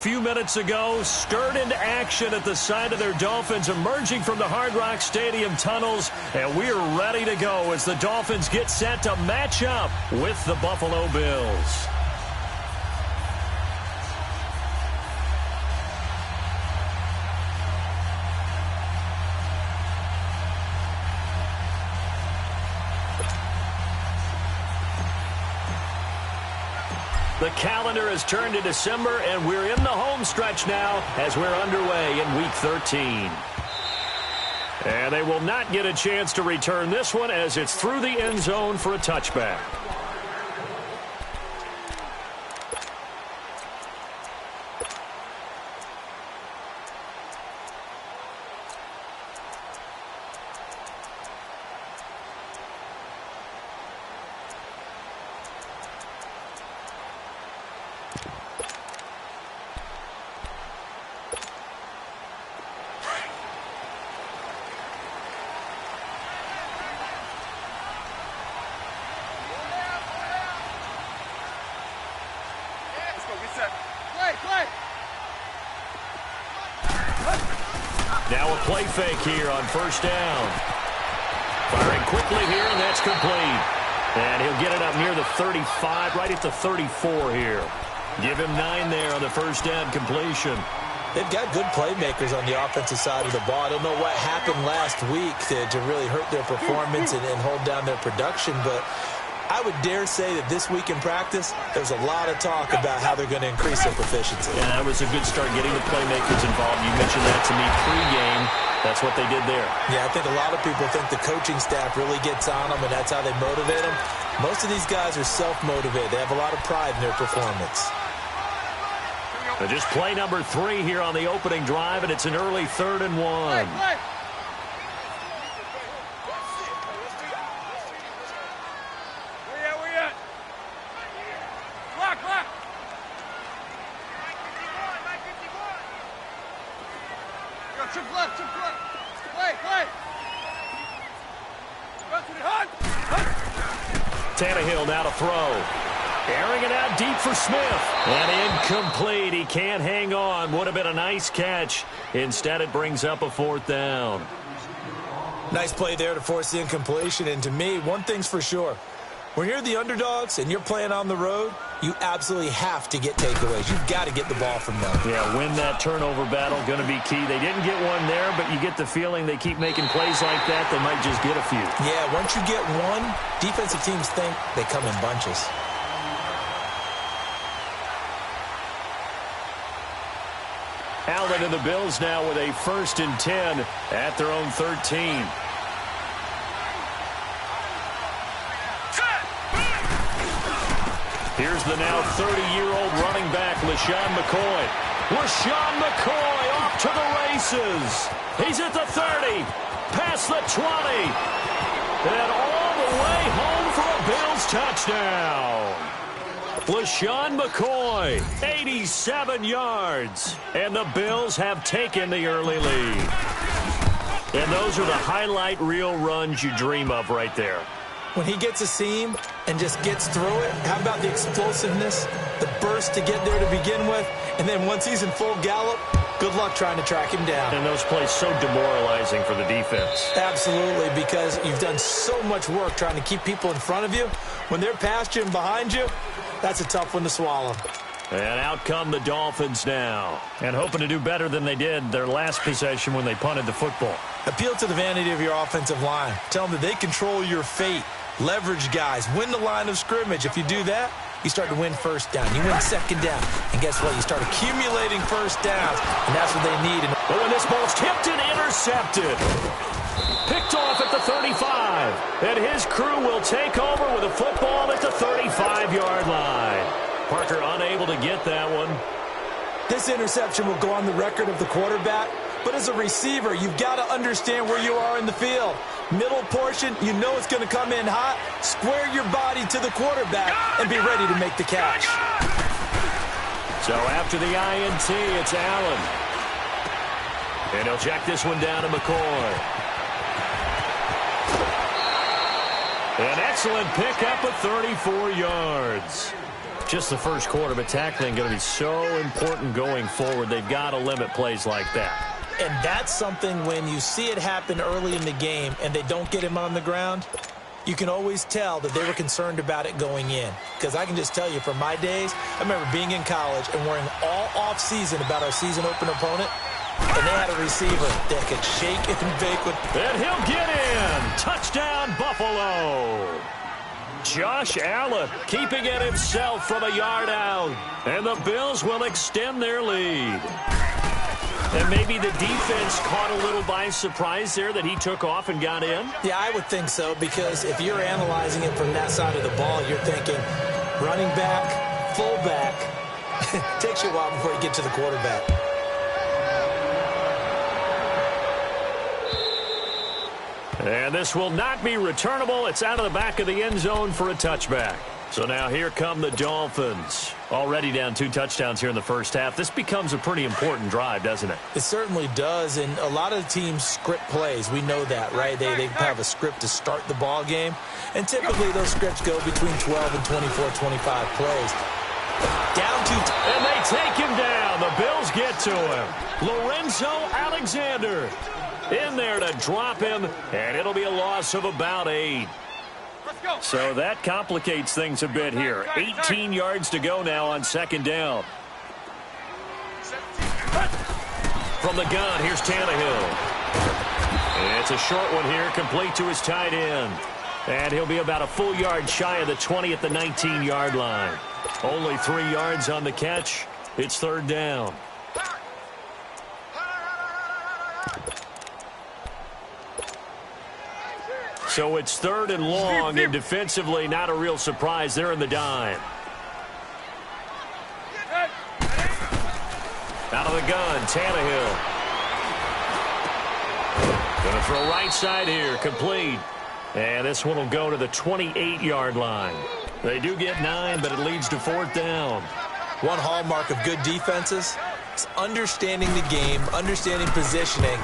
Few minutes ago, stirred into action at the side of their Dolphins, emerging from the Hard Rock Stadium tunnels, and we're ready to go as the Dolphins get set to match up with the Buffalo Bills. The calendar has turned to December, and we're in the home stretch now as we're underway in Week 13. And they will not get a chance to return this one as it's through the end zone for a touchback. Now a play fake here on first down. Firing quickly here, and that's complete. And he'll get it up near the 35, right at the 34 here. Give him 9 there on the first down completion. They've got good playmakers on the offensive side of the ball. I don't know what happened last week to really hurt their performance and hold down their production, but I would dare say that this week in practice, there's a lot of talk about how they're going to increase their proficiency. Yeah, that was a good start getting the playmakers involved. You mentioned that to me pregame. That's what they did there. Yeah, I think a lot of people think the coaching staff really gets on them, and that's how they motivate them. Most of these guys are self-motivated. They have a lot of pride in their performance. Just play number 3 here on the opening drive, and it's an early 3rd and 1. Tannehill now to throw. Airing it out deep for Smith. And incomplete. He can't hang on. Would have been a nice catch. Instead, it brings up a 4th down. Nice play there to force the incompletion. And to me, one thing's for sure. When you're the underdogs and you're playing on the road, you absolutely have to get takeaways. You've got to get the ball from them. Yeah, win that turnover battle, going to be key. They didn't get one there, but you get the feeling they keep making plays like that, they might just get a few. Yeah, once you get one, defensive teams think they come in bunches. Allen and the Bills now with a 1st and 10 at their own 13. Here's the now 30-year-old running back, LaShawn McCoy. LaShawn McCoy off to the races. He's at the 30, past the 20, and all the way home for a Bills touchdown. LaShawn McCoy, 87 yards, and the Bills have taken the early lead. And those are the highlight reel runs you dream of right there. When he gets a seam and just gets through it, how about the explosiveness, the burst to get there to begin with, and then once he's in full gallop, good luck trying to track him down. And those plays so demoralizing for the defense. Absolutely, because you've done so much work trying to keep people in front of you. When they're past you and behind you, that's a tough one to swallow. And out come the Dolphins now. And hoping to do better than they did their last possession when they punted the football. Appeal to the vanity of your offensive line. Tell them that they control your fate. Leverage guys. Win the line of scrimmage. If you do that, you start to win first down. You win second down. And guess what? You start accumulating first downs. And that's what they need. Oh, and this ball's tipped and intercepted. Picked off at the 35. And his crew will take over with a football at the 35-yard line. Parker unable to get that one. This interception will go on the record of the quarterback. But as a receiver, you've got to understand where you are in the field. Middle portion, you know it's going to come in hot. Square your body to the quarterback and be ready to make the catch. So after the INT, it's Allen. And he'll check this one down to McCoy. An excellent pickup of 34 yards. just the first quarter, but tackling going to be so important going forward. They've got to limit plays like that. And that's something when you see it happen early in the game and they don't get him on the ground, you can always tell that they were concerned about it going in. Because I can just tell you from my days, I remember being in college and worrying all off-season about our season opener opponent, and they had a receiver that could shake and bake with. And he'll get in. Touchdown, Buffalo. Josh Allen keeping it himself from a yard out. And the Bills will extend their lead. And maybe the defense caught a little by surprise there that he took off and got in? Yeah, I would think so, because if you're analyzing it from that side of the ball, you're thinking running back, fullback. Takes you a while before you get to the quarterback. And this will not be returnable. It's out of the back of the end zone for a touchback. So now here come the Dolphins. Already down 2 touchdowns here in the first half. This becomes a pretty important drive, doesn't it? It certainly does, and a lot of teams script plays. We know that, right? They have a script to start the ball game, and typically those scripts go between 12 and 24, 25 plays. Down 2. And they take him down. The Bills get to him. Lorenzo Alexander in there to drop him, and it'll be a loss of about 8. So that complicates things a bit here. 18 yards to go now on second down. From the gun, here's Tannehill. It's a short one here, complete to his tight end. And he'll be about a full yard shy of the 20 at the 19-yard line. Only 3 yards on the catch. It's third down. So it's third and long, and defensively not a real surprise. They're in the dime. Out of the gun, Tannehill. Going to throw right side here, complete. And this one will go to the 28-yard line. They do get 9, but it leads to fourth down. One hallmark of good defenses is understanding the game, understanding positioning,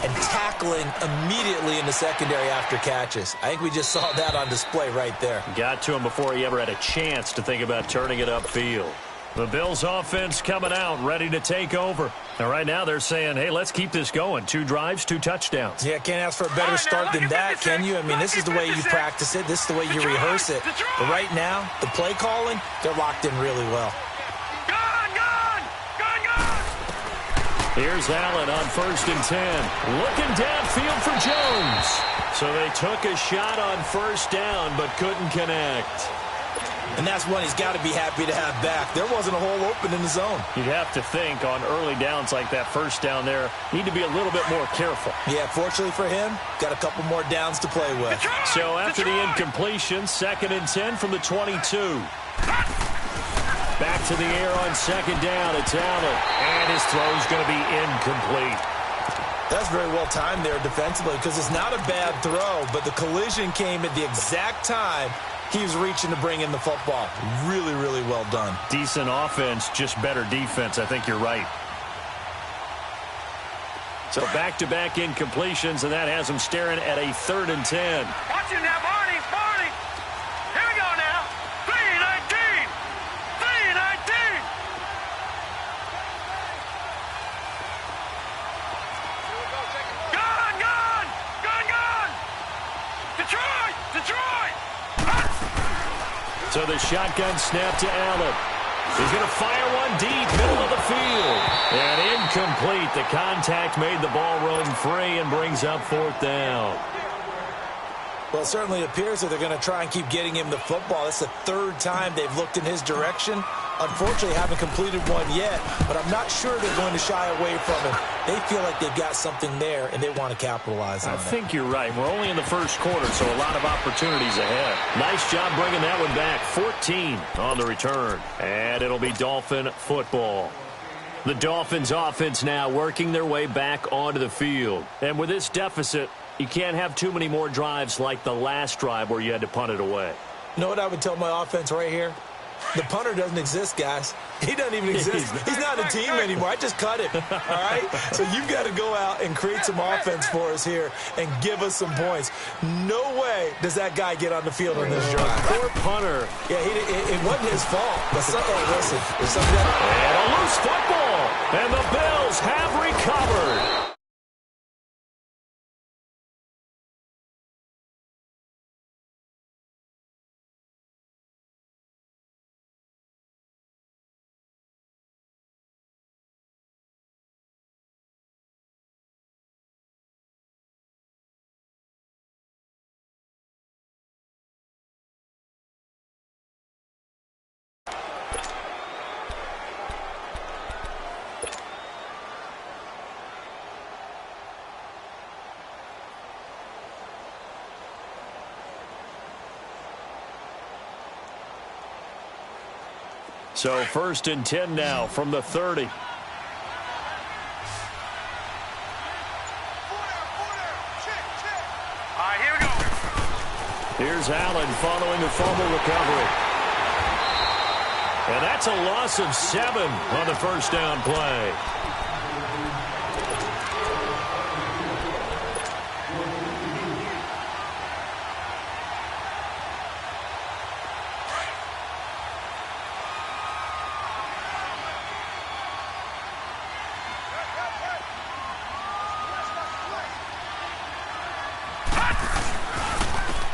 and tackling immediately in the secondary after catches. I think we just saw that on display right there. Got to him before he ever had a chance to think about turning it upfield. The Bills offense coming out, ready to take over. And right now they're saying, hey, let's keep this going. 2 drives, 2 touchdowns. Yeah, can't ask for a better start than that, can you? I mean, this is the way you practice it. This is the way you rehearse it. But right now, the play calling, they're locked in really well. Here's Allen on 1st and 10. Looking downfield for Jones. So they took a shot on 1st down, but couldn't connect. And that's one he's got to be happy to have back. There wasn't a hole open in the zone. You'd have to think on early downs like that 1st down there, need to be a little bit more careful. Yeah, fortunately for him, got a couple more downs to play with. So after the incompletion, 2nd and 10 from the 22. Back to the air on 2nd down. It's Allen. And his throw's going to be incomplete. That's very well timed there defensively, because it's not a bad throw, but the collision came at the exact time he was reaching to bring in the football. Really, really well done. Decent offense, just better defense. I think you're right. So back-to-back incompletions, and that has him staring at a 3rd and 10. Watch him now, Barney. Here we go now. 3-19. 3-19. Gun. Detroit. So the shotgun snap to Allen. He's going to fire one deep, middle of the field. And incomplete. The contact made the ball run free and brings up 4th down. Well, it certainly appears that they're going to try and keep getting him the football. That's the 3rd time they've looked in his direction. Unfortunately, haven't completed one yet, but I'm not sure they're going to shy away from him. They feel like they've got something there, and they want to capitalize on it. I think you're right. We're only in the 1st quarter, so a lot of opportunities ahead. Nice job bringing that one back. 14 on the return, and it'll be Dolphin football. The Dolphins offense now working their way back onto the field. And with this deficit, you can't have too many more drives like the last drive where you had to punt it away. You know what I would tell my offense right here? The punter doesn't exist, guys. He doesn't even exist. He's not a team anymore. I just cut him, all right? So you've got to go out and create some offense for us here and give us some points. No way does that guy get on the field on this drive. Poor punter. Yeah, it wasn't his fault. But listen, there's something And a loose football. And the Bills have recovered. So 1st and 10 now from the 30. Here we go. Here's Allen following the fumble recovery. And that's a loss of 7 on the first down play.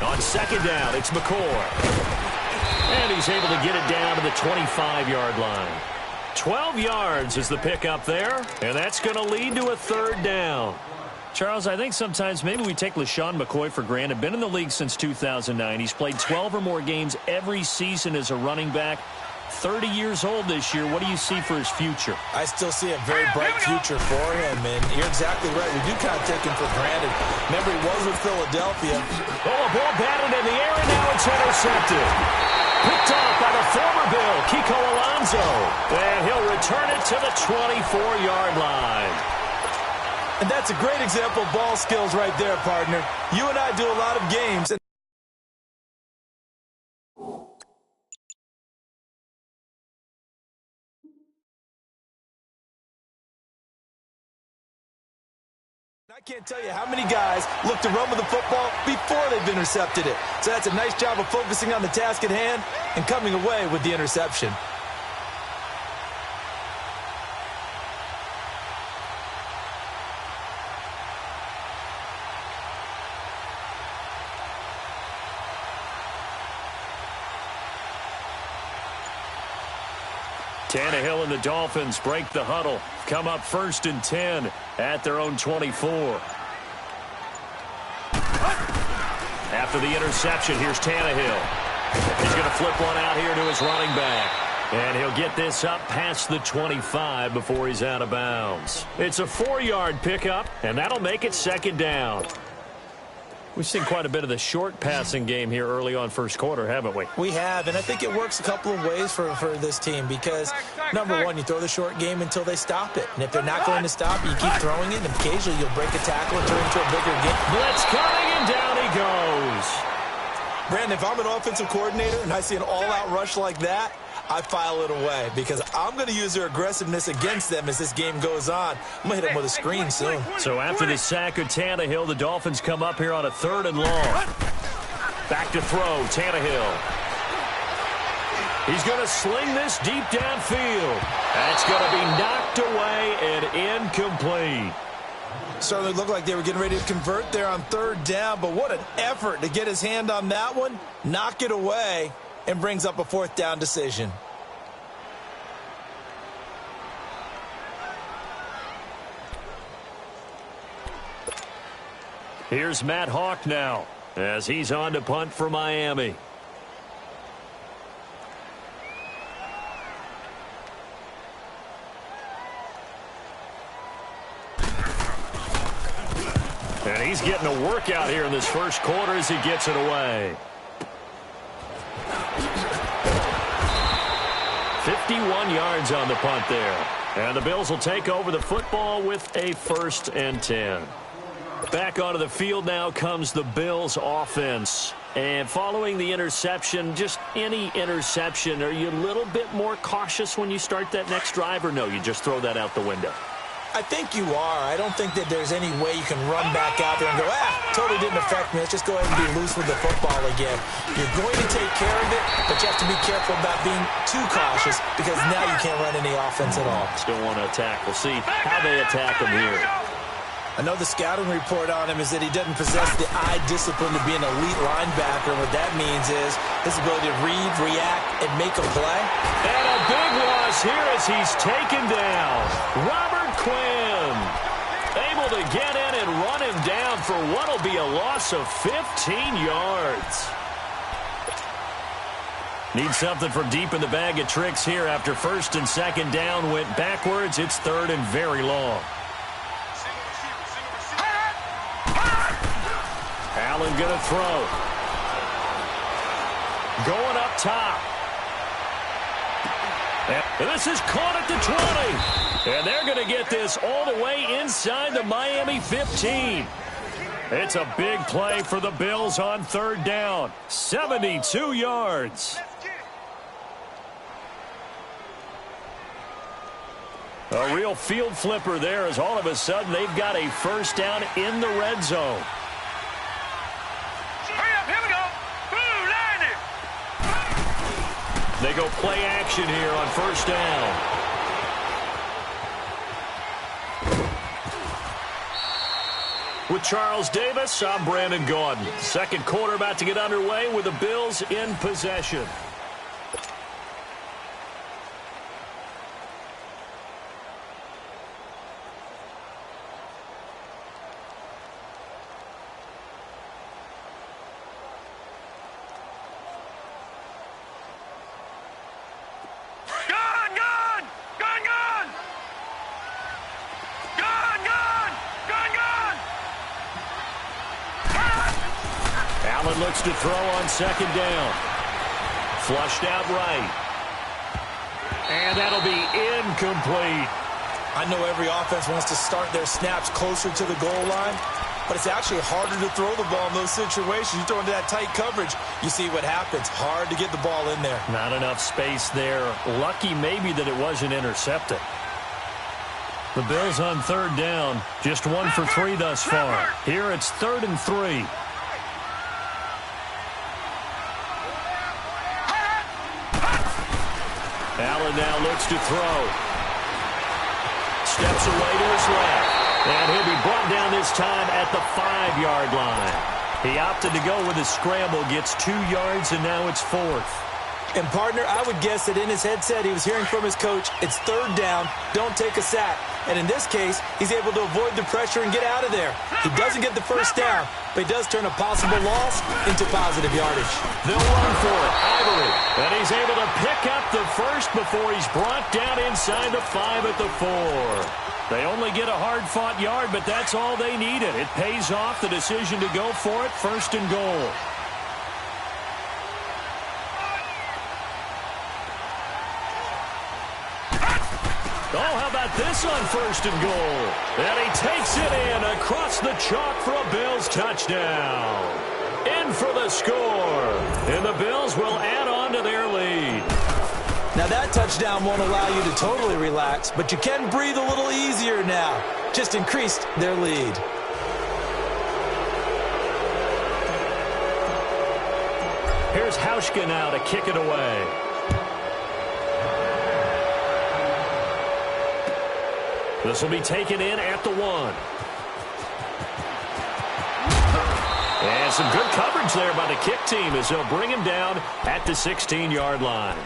On 2nd down, it's McCoy. And he's able to get it down to the 25-yard line. 12 yards is the pickup there, and that's going to lead to a 3rd down. Charles, I think sometimes maybe we take LeSean McCoy for granted. Been in the league since 2009. He's played 12 or more games every season as a running back. 30 years old this year. What do you see for his future? I still see a very bright future for him, and you're exactly right. We do kind of take him for granted. Remember, he was with Philadelphia. Oh, a ball batted in the air, and now it's intercepted. Picked off by the former Bill, Kiko Alonso. And he'll return it to the 24-yard line. And that's a great example of ball skills right there, partner. You and I do a lot of games. I can't tell you how many guys look to run with the football before they've intercepted it. So that's a nice job of focusing on the task at hand and coming away with the interception. Tannehill and the Dolphins break the huddle. Come up 1st and 10 at their own 24. After the interception, here's Tannehill. He's going to flip one out here to his running back. And he'll get this up past the 25 before he's out of bounds. It's a 4-yard pickup, and that'll make it 2nd down. We've seen quite a bit of the short passing game here early on first quarter, haven't we? We have, and I think it works a couple of ways for this team because, number one, you throw the short game until they stop it. And if they're not going to stop it, you keep throwing it, and occasionally you'll break a tackle and turn it into a bigger game. Blitz coming, and down he goes. Brandon, if I'm an offensive coordinator and I see an all-out rush like that, I file it away because I'm going to use their aggressiveness against them as this game goes on. I'm going to hit them with a screen soon. So after the sack of Tannehill, the Dolphins come up here on a 3rd and long. Back to throw, Tannehill. He's going to sling this deep downfield. That's going to be knocked away and incomplete. Certainly looked like they were getting ready to convert there on 3rd down, but what an effort to get his hand on that one, knock it away, and brings up a 4th down decision. Here's Matt Hawk now as he's on to punt for Miami. And he's getting a workout here in this first quarter as he gets it away. 51 yards on the punt there. And the Bills will take over the football with a 1st and 10. Back onto the field now comes the Bills offense. And following the interception, just any interception, are you a little bit more cautious when you start that next drive, or no, you just throw that out the window? I think you are. I don't think that there's any way you can run back out there and go, totally didn't affect me. Let's just go ahead and be loose with the football again. You're going to take care of it, but you have to be careful about being too cautious because now you can't run any offense at all. Still want to attack. We'll see how they attack him here. I know the scouting report on him is that he doesn't possess the eye discipline to be an elite linebacker. What that means is his ability to read, react, and make a play. And a big loss here as he's taken down. Robert Quinn able to get in and run him down for what will be a loss of 15 yards. Need something from deep in the bag of tricks here after first and second down went backwards. It's third and very long. Allen going to throw. Going up top. And this is caught at the 20. And they're going to get this all the way inside the Miami 15. It's a big play for the Bills on third down. 72 yards. A real field flipper there as all of a sudden they've got a first down in the red zone. They go play action here on first down. With Charles Davis, I'm Brandon Gaudin. Second quarter about to get underway with the Bills in possession. Looks to throw on second down. Flushed out right. And that'll be incomplete. I know every offense wants to start their snaps closer to the goal line, but it's actually harder to throw the ball in those situations. You throw into that tight coverage, you see what happens. Hard to get the ball in there. Not enough space there. Lucky maybe that it wasn't intercepted. The Bills on third down. Just 1 for 3 thus far. Here it's 3rd and 3. Allen now looks to throw. Steps away to his left. And he'll be brought down this time at the 5-yard line. He opted to go with a scramble, gets 2 yards, and now it's 4th. And, partner, I would guess that in his headset he was hearing from his coach, it's third down, don't take a sack. And in this case, he's able to avoid the pressure and get out of there. He doesn't get the first down, but he does turn a possible loss into positive yardage. They'll run for it. Ivory. And he's able to pick up the first before he's brought down inside the 5 at the 4. They only get a hard-fought yard, but that's all they needed. It pays off the decision to go for it, 1st and goal. Oh, how about this on 1st and goal? And he takes it in across the chalk for a Bills touchdown. In for the score. And the Bills will add on to their lead. Now that touchdown won't allow you to totally relax, but you can breathe a little easier now. Just increased their lead. Here's Hauschka now to kick it away. This will be taken in at the 1. And some good coverage there by the kick team as they'll bring him down at the 16-yard line.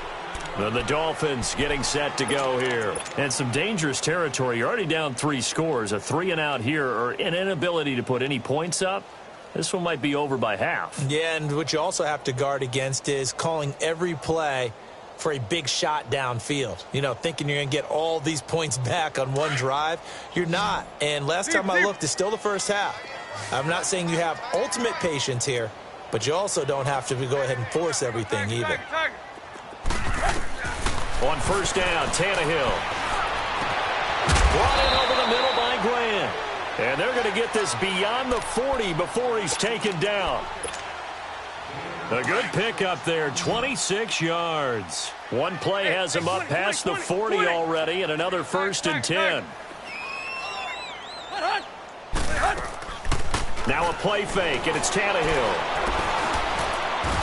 And the Dolphins getting set to go here. And some dangerous territory. You're already down 3 scores. A 3-and-out here or an inability to put any points up. This one might be over by half. Yeah, and what you also have to guard against is calling every play for a big shot downfield. You know, thinking you're going to get all these points back on one drive. You're not. And last time I looked, it's still the first half. I'm not saying you have ultimate patience here, but you also don't have to go ahead and force everything either. On first down, Tannehill. Brought in over the middle by Grant. And they're going to get this beyond the 40 before he's taken down. A good pickup there, 26 yards. One play has him up past the 40 already, and another 1st and 10. Now a play fake, and it's Tannehill.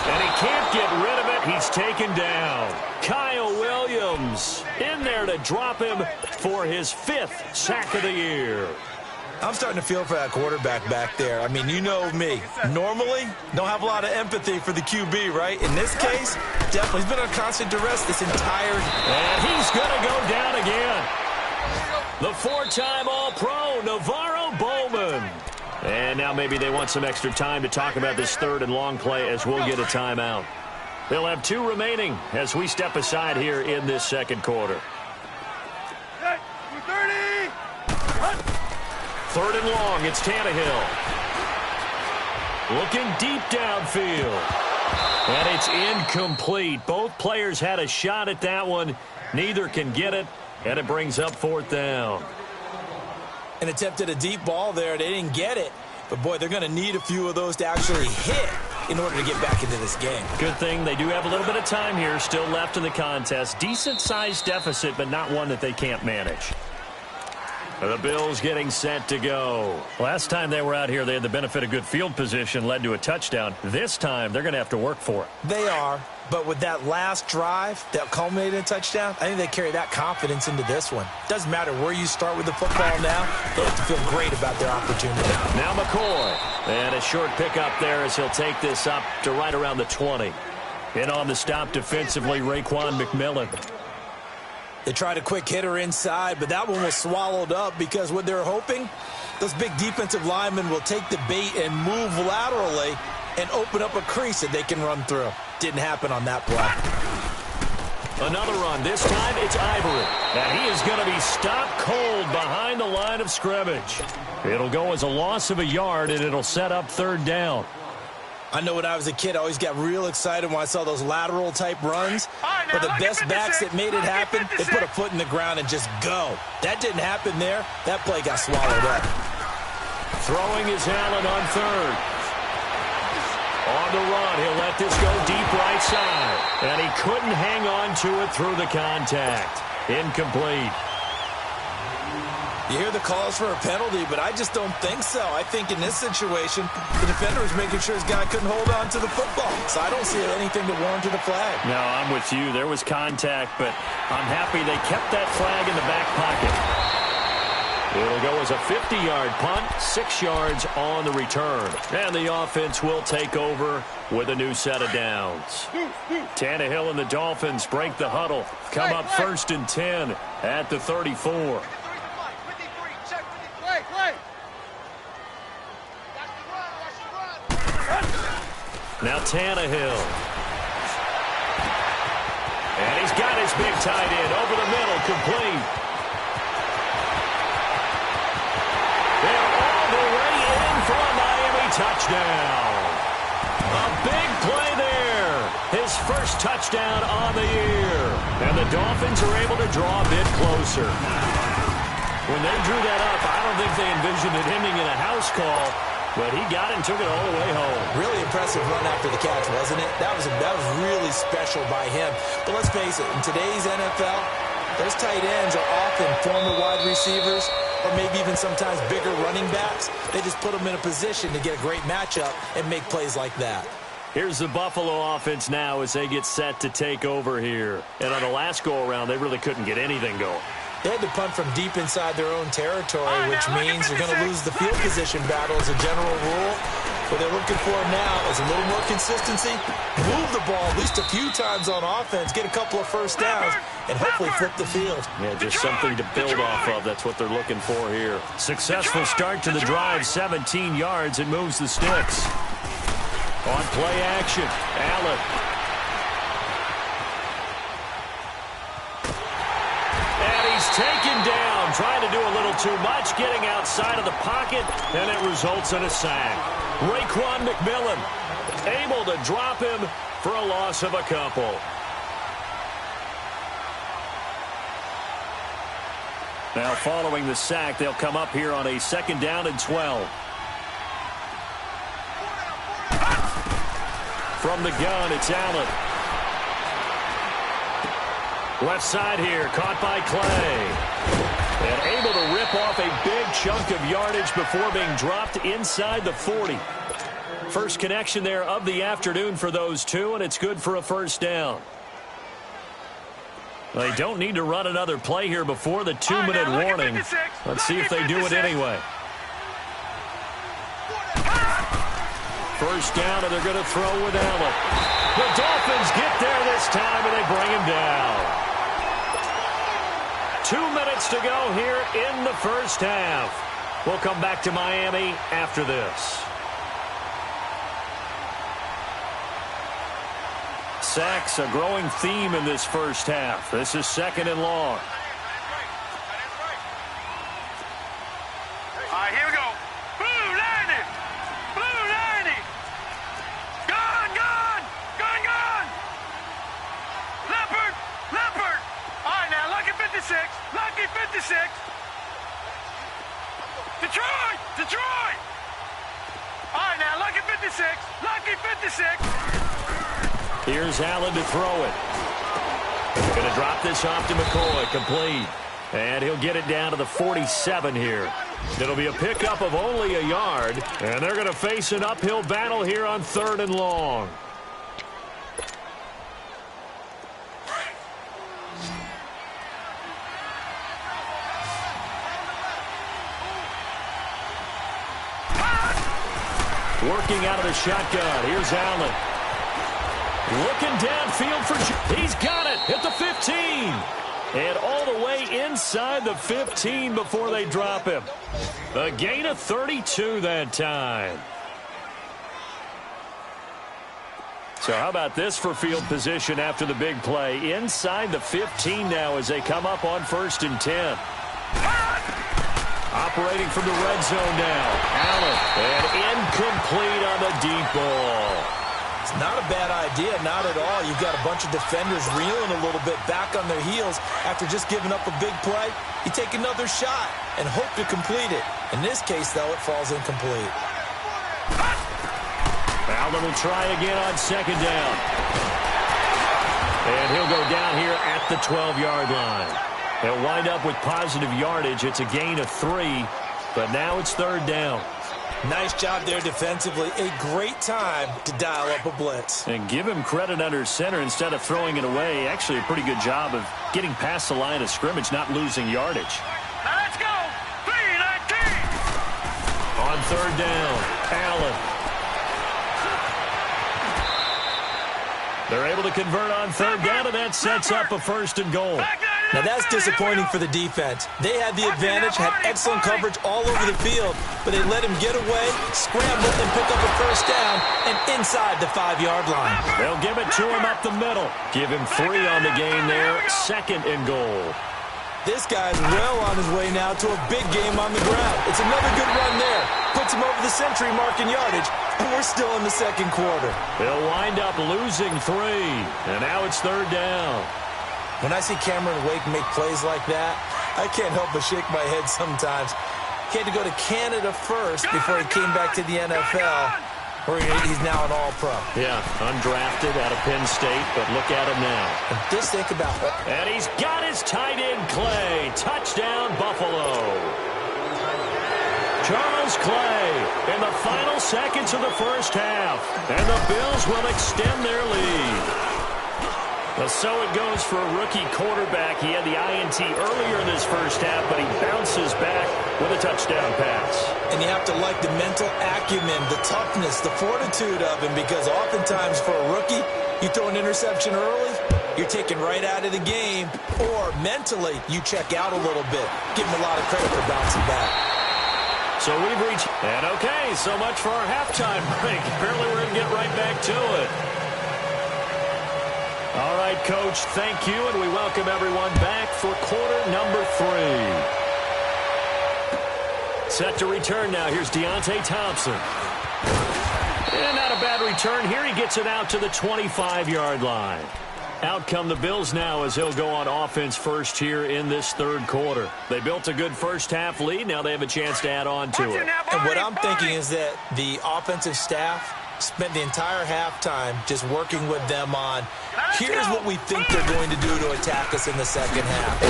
And he can't get rid of it. He's taken down. Kyle Williams in there to drop him for his 5th sack of the year. I'm starting to feel for that quarterback back there. I mean, you know me. Normally, don't have a lot of empathy for the QB, right? In this case, definitely. He's been on constant duress this entire... And he's going to go down again. The 4-time All-Pro, Navarro Bowman. And now maybe they want some extra time to talk about this 3rd and long play as we'll get a timeout. They'll have 2 remaining as we step aside here in this 2nd quarter. 3rd and long, it's Tannehill. Looking deep downfield. And it's incomplete. Both players had a shot at that one. Neither can get it, and it brings up 4th down. An attempt at a deep ball there. They didn't get it. But, boy, they're going to need a few of those to actually hit in order to get back into this game. Good thing they do have a little bit of time here still left in the contest. Decent-sized deficit, but not one that they can't manage. The Bills getting set to go. Last time they were out here, they had the benefit of good field position, led to a touchdown. This time, they're going to have to work for it. They are, but with that last drive that culminated in a touchdown, I think they carry that confidence into this one. Doesn't matter where you start with the football now, they have to feel great about their opportunity. Now McCoy, and a short pickup there as he'll take this up to right around the 20. In on the stop defensively, Raekwon McMillan. They tried a quick hitter inside, but that one was swallowed up because what they're hoping, those big defensive linemen will take the bait and move laterally and open up a crease that they can run through. Didn't happen on that play. Another run. This time it's Ivory. And he is going to be stopped cold behind the line of scrimmage. It'll go as a loss of a yard, and it'll set up 3rd down. I know when I was a kid, I always got real excited when I saw those lateral-type runs. But the best backs that made it happen, they put a foot in the ground and just go. That didn't happen there. That play got swallowed up. Throwing is Allen on 3rd. On the run, he'll let this go deep right side. And he couldn't hang on to it through the contact. Incomplete. You hear the calls for a penalty, but I just don't think so. I think in this situation, the defender was making sure his guy couldn't hold on to the football. So I don't see anything to warrant a flag. No, I'm with you. There was contact, but I'm happy they kept that flag in the back pocket. It'll go as a 50-yard punt, 6 yards on the return. And the offense will take over with a new set of downs. Tannehill and the Dolphins break the huddle. Come up 1st and 10 at the 34. Now Tannehill. And he's got his big tight end over the middle, complete. And all the way in for a Miami touchdown. A big play there. His first touchdown on the year. And the Dolphins are able to draw a bit closer. When they drew that up, I don't think they envisioned it ending in a house call. But he got it and took it all the way home. Really impressive run after the catch, wasn't it? That was really special by him. But let's face it, in today's NFL, those tight ends are often former wide receivers or maybe even sometimes bigger running backs. They just put them in a position to get a great matchup and make plays like that. Here's the Buffalo offense now as they get set to take over here. And on the last go-around, they really couldn't get anything going. They had to punt from deep inside their own territory, which means they're going to lose the field position battle as a general rule. What they're looking for now is a little more consistency, move the ball at least a few times on offense, get a couple of first downs, and hopefully flip the field. Yeah, just something to build off of. That's what they're looking for here. Successful start to the drive, 17 yards, and moves the sticks. On play action, Allen. Taken down, trying to do a little too much, getting outside of the pocket, and it results in a sack. Raekwon McMillan able to drop him for a loss of a couple. Now following the sack, they'll come up here on a 2nd down and 12. From the gun, it's Allen. Left side here, caught by Clay. And able to rip off a big chunk of yardage before being dropped inside the 40. First connection there of the afternoon for those two, and it's good for a first down. They don't need to run another play here before the 2-minute warning. Let's see if they do it anyway. First down, and they're going to throw with Allen. The Dolphins get there this time, and they bring him down. 2 minutes to go here in the first half. We'll come back to Miami after this. Sacks, a growing theme in this first half. This is 2nd and long. All right, here we go. Blue 90. Blue 90. Gone, gone. Gone, gone. Leopard. Leopard. All right, now, lucky 56. Lucky 56. Detroit. Detroit. All right, now, lucky 56. Lucky 56. Here's Allen to throw it. Going to drop this off to McCoy. Complete. And he'll get it down to the 47 here. It'll be a pickup of only a yard. And they're going to face an uphill battle here on 3rd and long. Working out of the shotgun. Here's Allen. Looking downfield for... He's got it at the 15. And all the way inside the 15 before they drop him. A gain of 32 that time. So how about this for field position after the big play? Inside the 15 now as they come up on 1st and 10. Operating from the red zone now. Allen. And incomplete on the deep ball. It's not a bad idea, not at all. You've got a bunch of defenders reeling a little bit back on their heels after just giving up a big play. You take another shot and hope to complete it. In this case, though, it falls incomplete. Allen will try again on 2nd down. And he'll go down here at the 12-yard line. They'll wind up with positive yardage. It's a gain of 3, but now it's 3rd down. Nice job there defensively. A great time to dial up a blitz. And give him credit under center instead of throwing it away. Actually a pretty good job of getting past the line of scrimmage, not losing yardage. Now let's go. 3-19. On 3rd down, Allen. They're able to convert on 3rd down, and that sets up a 1st and goal. Now that's disappointing for the defense. They had the advantage, had excellent coverage all over the field, but they let him get away, scramble, and pick up a 1st down, and inside the 5-yard line. They'll give it to him up the middle. Give him 3 on the game there, 2nd and goal. This guy's well on his way now to a big game on the ground. It's another good run there. Puts him over the century mark in yardage, and we're still in the 2nd quarter. They'll wind up losing 3, and now it's 3rd down. When I see Cameron Wake make plays like that, I can't help but shake my head sometimes. He had to go to Canada first before he came back to the NFL, where he's now an All-Pro. Yeah, undrafted out of Penn State, but look at him now. And just think about it. And he's got his tight end, Clay. Touchdown, Buffalo. Charles Clay in the final seconds of the first half. And the Bills will extend their lead. Well, so it goes for a rookie quarterback. He had the INT earlier in this first half, but he bounces back with a touchdown pass. And you have to like the mental acumen, the toughness, the fortitude of him, because oftentimes for a rookie, you throw an interception early, you're taken right out of the game, or mentally you check out a little bit. Give him a lot of credit for bouncing back. So we've reached, and okay, so much for our halftime break. Apparently we're going to get right back to it. All right, Coach, thank you, and we welcome everyone back for quarter number 3. Set to return now. Here's Deontay Thompson. And not a bad return here. He gets it out to the 25-yard line. Out come the Bills now as he'll go on offense first here in this 3rd quarter. They built a good first half lead. Now they have a chance to add on to it. And what I'm thinking is that the offensive staff spent the entire halftime just working with them on, here's what we think they're going to do to attack us in the second half.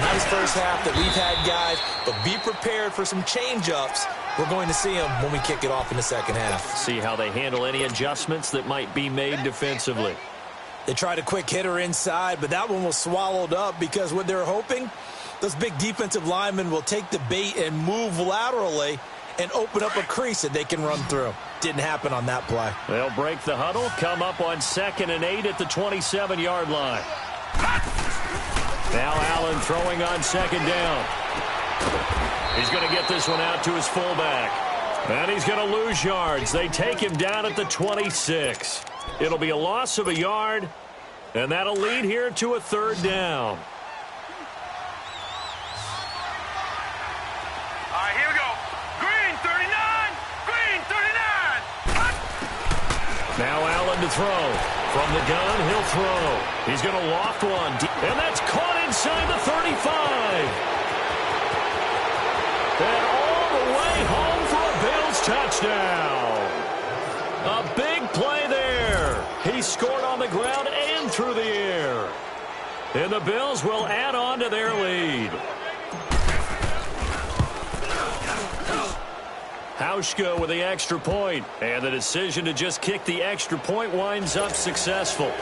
Nice first half that we've had, guys, but be prepared for some change-ups. We're going to see them when we kick it off in the second half. See how they handle any adjustments that might be made defensively. They tried a quick hitter inside, but that one was swallowed up because what they're hoping, those big defensive linemen will take the bait and move laterally and open up a crease that they can run through. Didn't happen on that play. They'll break the huddle, come up on 2nd and 8 at the 27-yard line. Now Allen throwing on 2nd down. He's going to get this one out to his fullback. And he's going to lose yards. They take him down at the 26. It'll be a loss of a yard, and that'll lead here to a 3rd down. All right, here we go. Green 39. Green 39. Now Allen to throw. From the gun, he'll throw. He's going to loft one. And that's caught inside the 35. And all the way home for a Bills touchdown. A big play there. He scored on the ground and through the air. And the Bills will add on to their lead. Hauschka with the extra point, and the decision to just kick the extra point winds up successful.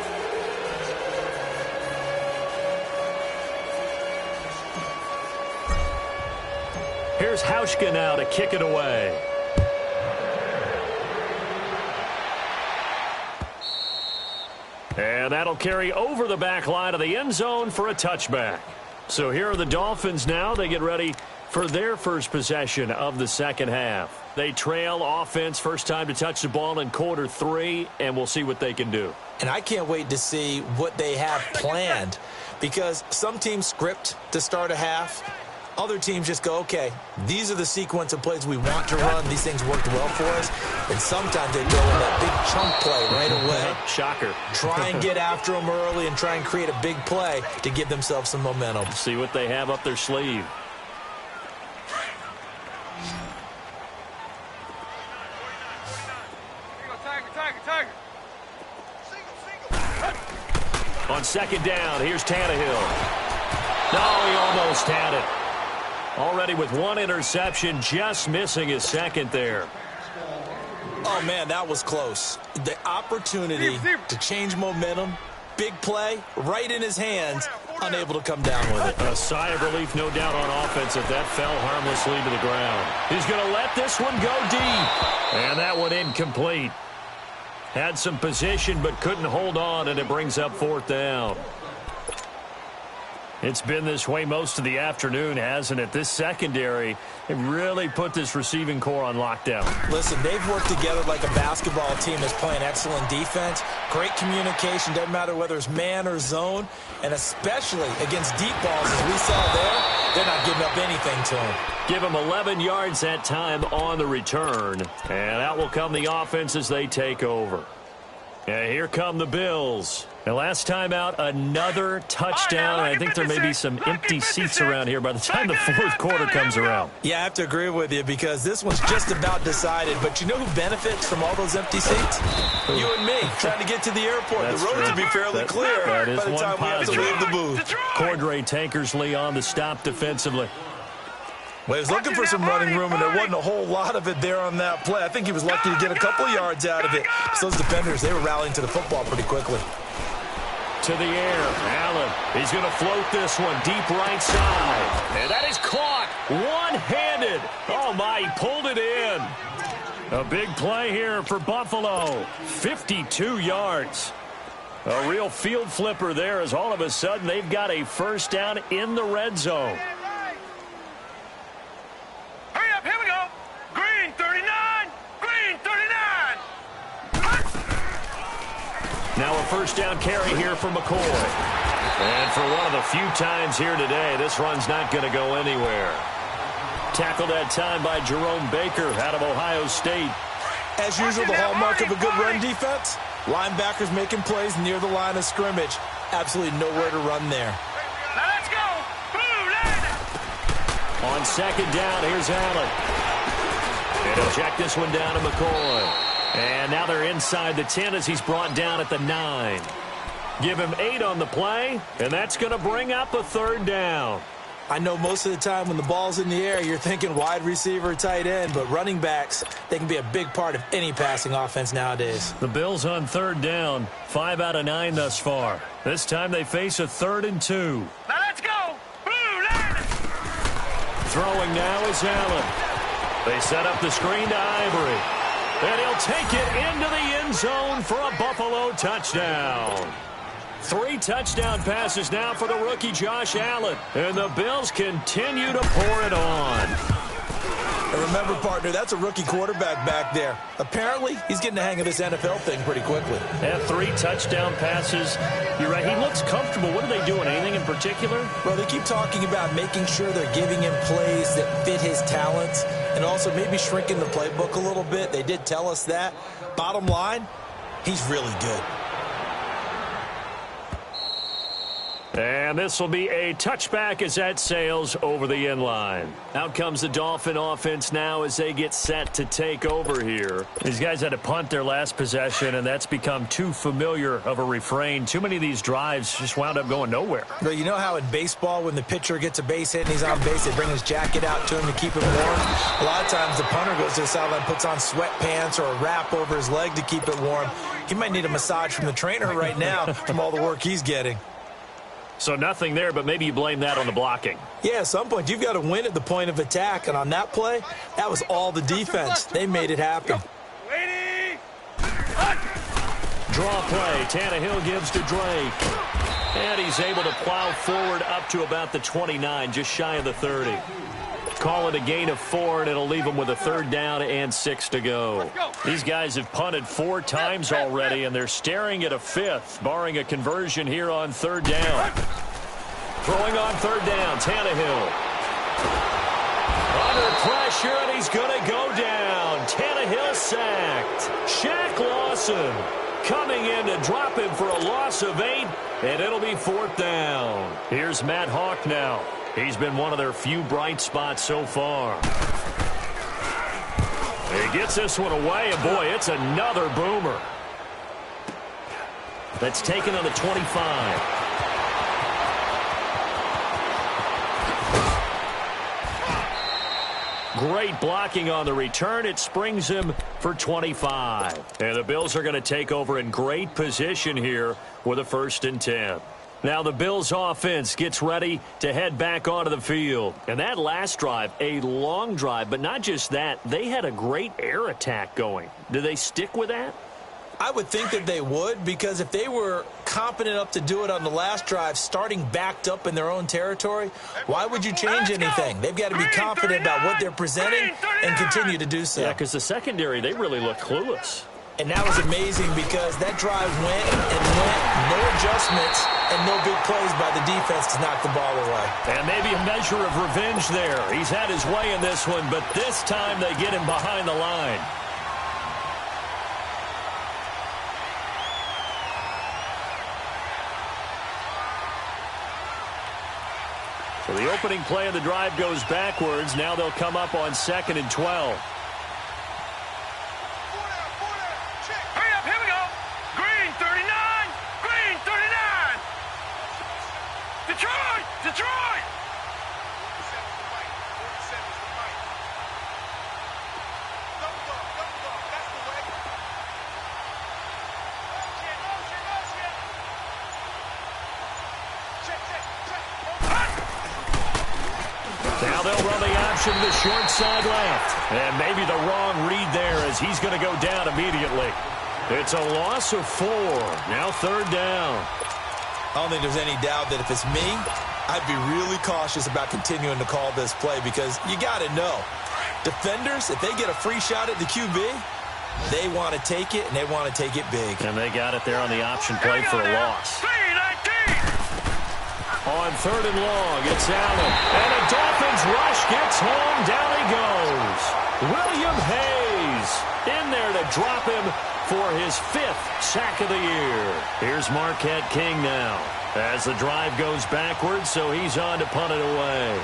Here's Hauschka now to kick it away. And that'll carry over the back line of the end zone for a touchback. So here are the Dolphins now. They get ready for their first possession of the second half. They trail offense, first time to touch the ball in quarter 3, and we'll see what they can do. And I can't wait to see what they have planned, because some teams script to start a half. Other teams just go, okay, these are the sequence of plays we want to run. These things worked well for us. And sometimes they go in that big chunk play right away. Shocker. Try and get after them early and try and create a big play to give themselves some momentum. See what they have up their sleeve. Tiger. On 2nd down, here's Tannehill. No, he almost had it. Already with 1 interception, just missing his 2nd there. Oh, man, that was close. The opportunity to change momentum, big play, right in his hands, unable to come down with it. A sigh of relief, no doubt, on offense if that fell harmlessly to the ground. He's going to let this one go deep. And that one incomplete. Had some position but couldn't hold on, and it brings up 4th down. It's been this way most of the afternoon, hasn't it? This secondary, it really put this receiving core on lockdown. Listen, they've worked together like a basketball team that's playing excellent defense. Great communication, doesn't matter whether it's man or zone. And especially against deep balls, as we saw there, they're not giving up anything to them. Give them 11 yards that time on the return. And out will come the offense as they take over. And here come the Bills. And last time out, another touchdown. I think there may be some empty seats around here by the time the 4th quarter comes around. Yeah, I have to agree with you because this one's just about decided. But you know who benefits from all those empty seats? You and me, trying to get to the airport. That's the roads true. will be fairly clear that is by the one time we have to positive. leave the booth. Cordray Tankersley on the stop defensively. Well, he was looking for some running room, and there wasn't a whole lot of it there on that play. I think he was lucky to get a couple of yards out of it. So those defenders, they were rallying to the football pretty quickly. To the air, Allen. He's going to float this one deep right side. And that is caught one-handed. Oh, my, he pulled it in. A big play here for Buffalo. 52 yards. A real field flipper there as all of a sudden they've got a first down in the red zone. Hurry up, here we go. Green 39. Green 39. Now a first down carry here for McCoy. And for one of the few times here today, this run's not going to go anywhere. Tackled that time by Jerome Baker out of Ohio State. As usual, the hallmark of a good run defense, linebackers making plays near the line of scrimmage. Absolutely nowhere to run there. Now let's go. Blue line. On second down, here's Allen. And he'll check this one down to McCoy. And now they're inside the 10 as he's brought down at the 9. Give him 8 on the play, and that's going to bring up a third down. I know most of the time when the ball's in the air, you're thinking wide receiver, tight end, but running backs, they can be a big part of any passing offense nowadays. The Bills on third down, 5 out of 9 thus far. This time they face a 3rd and 2. Now let's go. Blue line. Throwing now is Allen. They set up the screen to Ivory. And he'll take it into the end zone for a Buffalo touchdown. 3 touchdown passes now for the rookie Josh Allen. And the Bills continue to pour it on. And remember, partner, that's a rookie quarterback back there. Apparently, he's getting the hang of this NFL thing pretty quickly. Have 3 touchdown passes. You're right, he looks comfortable. What are they doing? Anything in particular? Well, they keep talking about making sure they're giving him plays that fit his talents and also maybe shrinking the playbook a little bit. They did tell us that. Bottom line, he's really good. And this will be a touchback as that sails over the end line. Out comes the Dolphin offense now as they get set to take over here. These guys had to punt their last possession, and that's become too familiar of a refrain. Too many of these drives just wound up going nowhere. But you know how in baseball, when the pitcher gets a base hit and he's on base, they bring his jacket out to him to keep him warm? A lot of times the punter goes to the sideline, puts on sweatpants or a wrap over his leg to keep it warm. He might need a massage from the trainer right now from all the work he's getting. So nothing there, but maybe you blame that on the blocking. Yeah, at some point, you've got to win at the point of attack. And on that play, that was all the defense. They made it happen. Draw play. Tannehill gives to Drake. And he's able to plow forward up to about the 29, just shy of the 30. Call it a gain of 4, and it'll leave them with a 3rd down and 6 to go. These guys have punted 4 times already, and they're staring at a 5th, barring a conversion here on 3rd down. Throwing on 3rd down, Tannehill. Under pressure, and he's going to go down. Tannehill sacked. Shaq Lawson coming in to drop him for a loss of 8, and it'll be 4th down. Here's Matt Hawk now. He's been one of their few bright spots so far. He gets this one away, and boy, it's another boomer. That's taken on the 25. Great blocking on the return. It springs him for 25. And the Bills are going to take over in great position here with a 1st and 10. Now the Bills offense gets ready to head back onto the field. And that last drive, a long drive, but not just that, they had a great air attack going. Do they stick with that? I would think that they would, because if they were competent enough to do it on the last drive, starting backed up in their own territory, why would you change anything? They've got to be confident about what they're presenting and continue to do so. Yeah, because the secondary, they really look clueless. And that was amazing because that drive went and went, no adjustments, and no big plays by the defense to knock the ball away. And maybe a measure of revenge there. He's had his way in this one, but this time they get him behind the line. So the opening play of the drive goes backwards. Now they'll come up on 2nd and 12. Detroit! Now they'll run the option to the short side left. And maybe the wrong read there as he's going to go down immediately. It's a loss of 4. Now 3rd down. I don't think there's any doubt that if it's me, I'd be really cautious about continuing to call this play because you got to know. Defenders, if they get a free shot at the QB, they want to take it, and they want to take it big. And they got it there on the option play for a loss. On 3rd and long, it's Allen. And a Dolphins rush gets home. Down he goes. William Hayes in there to drop him for his 5th sack of the year. Here's Marquette King now as the drive goes backwards, so he's on to punt it away.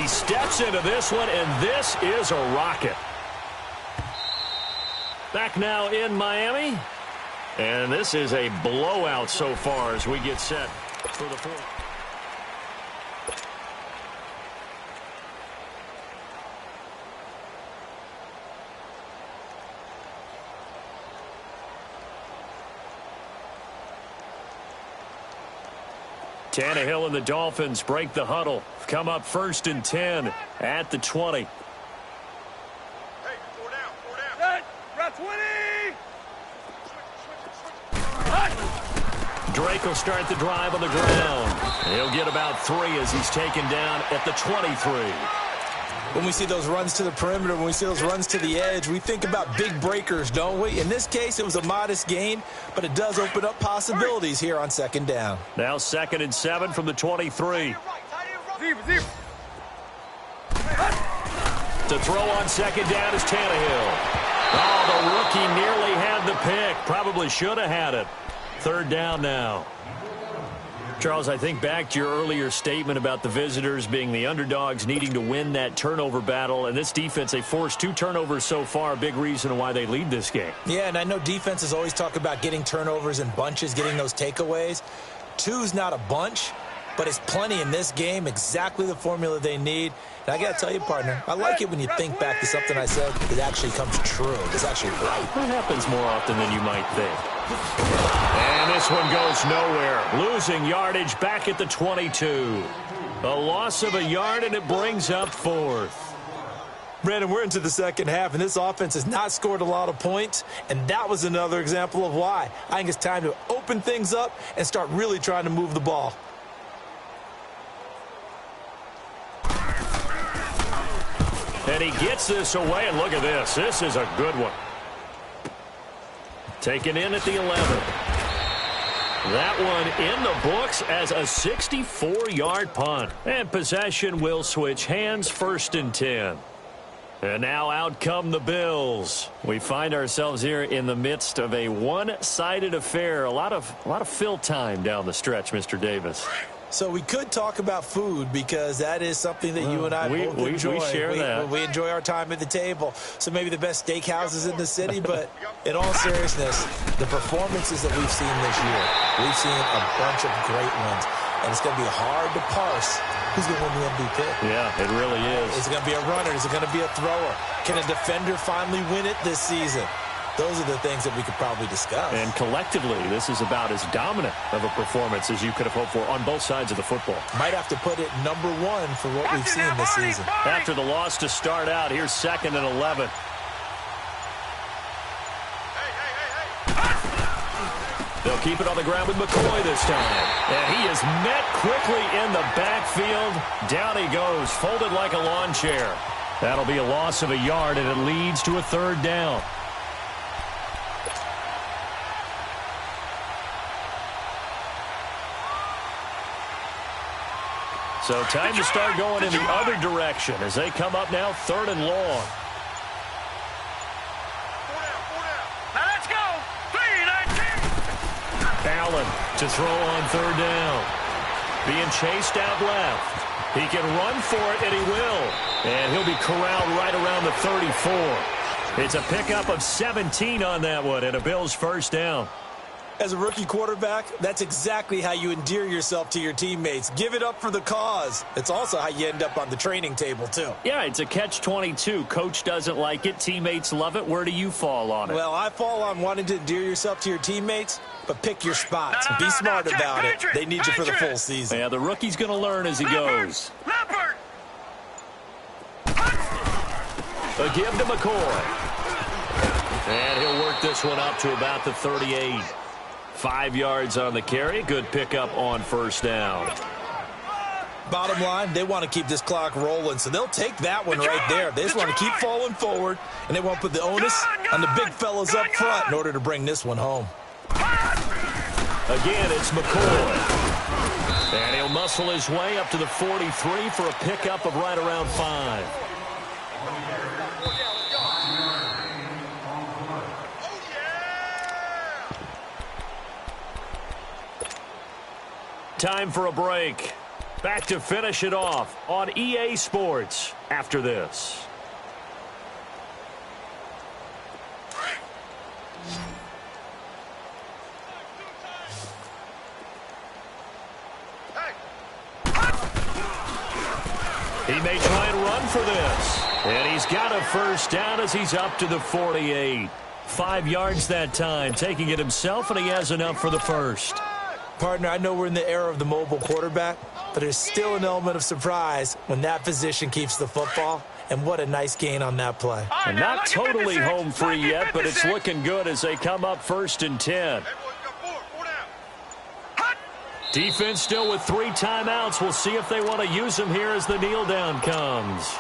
he steps into this one, and this is a rocket. Back now in Miami. And this is a blowout so far as we get set for the fourth. Tannehill and the Dolphins break the huddle. Come up 1st and 10 at the 20. Hey, 4 down, 4 down. Set, route 20. Drake will start the drive on the ground. He'll get about 3 as he's taken down at the 23. When we see those runs to the perimeter, when we see those runs to the edge, we think about big breakers, don't we? In this case, it was a modest gain, but it does open up possibilities here on 2nd down. Now 2nd and 7 from the 23. To throw on 2nd down is Tannehill. Oh, the rookie nearly had the pick. Probably should have had it. 3rd down now. Charles, I think back to your earlier statement about the visitors being the underdogs, needing to win that turnover battle. And this defense, they forced 2 turnovers so far, a big reason why they lead this game. Yeah, and I know defenses always talk about getting turnovers in bunches, getting those takeaways. 2's not a bunch, but it's plenty in this game, exactly the formula they need. And I got to tell you, partner, I like it when you think back to something I said that actually comes true. It's actually right. That happens more often than you might think. And this one goes nowhere. Losing yardage back at the 22. A loss of a yard, and it brings up 4th. Brandon, we're into the 2nd half, and this offense has not scored a lot of points, and that was another example of why. I think it's time to open things up and start really trying to move the ball. And he gets this away, and look at this. This is a good one. Taken in at the 11. That one in the books as a 64-yard punt. And possession will switch hands, 1st and 10. And now out come the Bills. We find ourselves here in the midst of a one-sided affair. A lot of fill time down the stretch, Mr. Davis. So we could talk about food because that is something that you and I both enjoy. We share that. We enjoy our time at the table. So maybe the best steakhouses in the city, but in all seriousness, the performances that we've seen this year, we've seen a bunch of great ones. And it's going to be hard to parse who's going to win the MVP. Yeah, it really is. Is it going to be a runner? Is it going to be a thrower? Can a defender finally win it this season? Those are the things that we could probably discuss. And collectively, this is about as dominant of a performance as you could have hoped for on both sides of the football. Might have to put it #1 for what we've seen this season. After the loss to start out, here's 2nd and 11. They'll keep it on the ground with McCoy this time. And he is met quickly in the backfield. Down he goes, folded like a lawn chair. That'll be a loss of a yard, and it leads to a 3rd down. So time to start going in the other direction as they come up now 3rd and long. Now let's go. 3-19. Allen to throw on 3rd down. Being chased out left. He can run for it, and he will. And he'll be corralled right around the 34. It's a pickup of 17 on that one, and a Bills 1st down. As a rookie quarterback, that's exactly how you endear yourself to your teammates. Give it up for the cause. It's also how you end up on the training table, too. Yeah, it's a catch-22. Coach doesn't like it. Teammates love it. Where do you fall on it? Well, I fall on wanting to endear yourself to your teammates, but pick your spots. Be smart about it. They need you for the full season. Yeah, the rookie's going to learn as he goes. Leopard. A give to McCoy. And he'll work this one up to about the 38. 5 yards on the carry. Good pickup on 1st down. Bottom line, they want to keep this clock rolling, so they'll take that one right there. They just want to keep falling forward, and they won't put the onus on the big fellas up front in order to bring this one home. Again, it's McCoy. And he'll muscle his way up to the 43 for a pickup of right around 5. Time for a break. Back to finish it off on EA Sports after this. He may try and run for this. And he's got a first down as he's up to the 48. 5 yards that time, taking it himself, and he has enough for the first. Partner, I know we're in the era of the mobile quarterback, but there's still an element of surprise when that position keeps the football, and what a nice gain on that play. And not totally home free yet, but it's looking good as they come up 1st and 10. Defense still with 3 timeouts. We'll see if they want to use them here as the kneel down comes.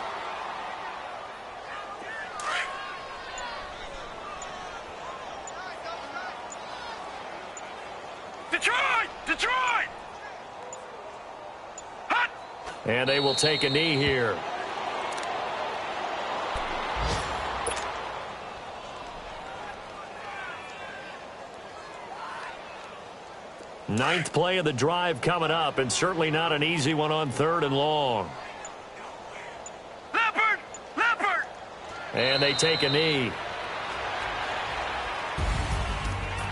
Detroit! Hot! And they will take a knee here. Ninth play of the drive coming up, and certainly not an easy one on 3rd and long. Leopard! And they take a knee.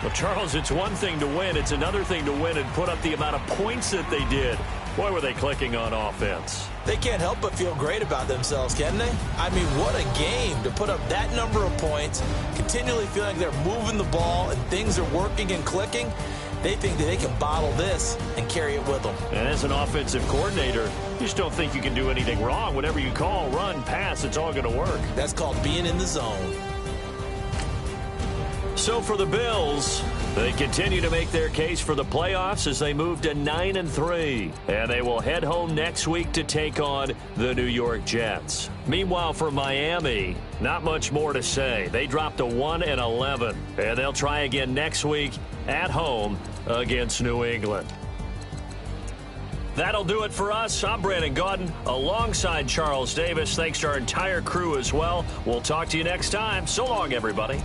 Well, Charles, it's one thing to win. It's another thing to win and put up the amount of points that they did. Boy, were they clicking on offense. They can't help but feel great about themselves, can they? I mean, what a game to put up that number of points, continually feeling like they're moving the ball and things are working and clicking. They think that they can bottle this and carry it with them. And as an offensive coordinator, you just don't think you can do anything wrong. Whatever you call, run, pass, it's all going to work. That's called being in the zone. So for the Bills, they continue to make their case for the playoffs as they move to 9-3. And they will head home next week to take on the New York Jets. Meanwhile, for Miami, not much more to say. They dropped to 1-11, and they'll try again next week at home against New England. That'll do it for us. I'm Brandon Gaudin alongside Charles Davis. Thanks to our entire crew as well. We'll talk to you next time. So long, everybody.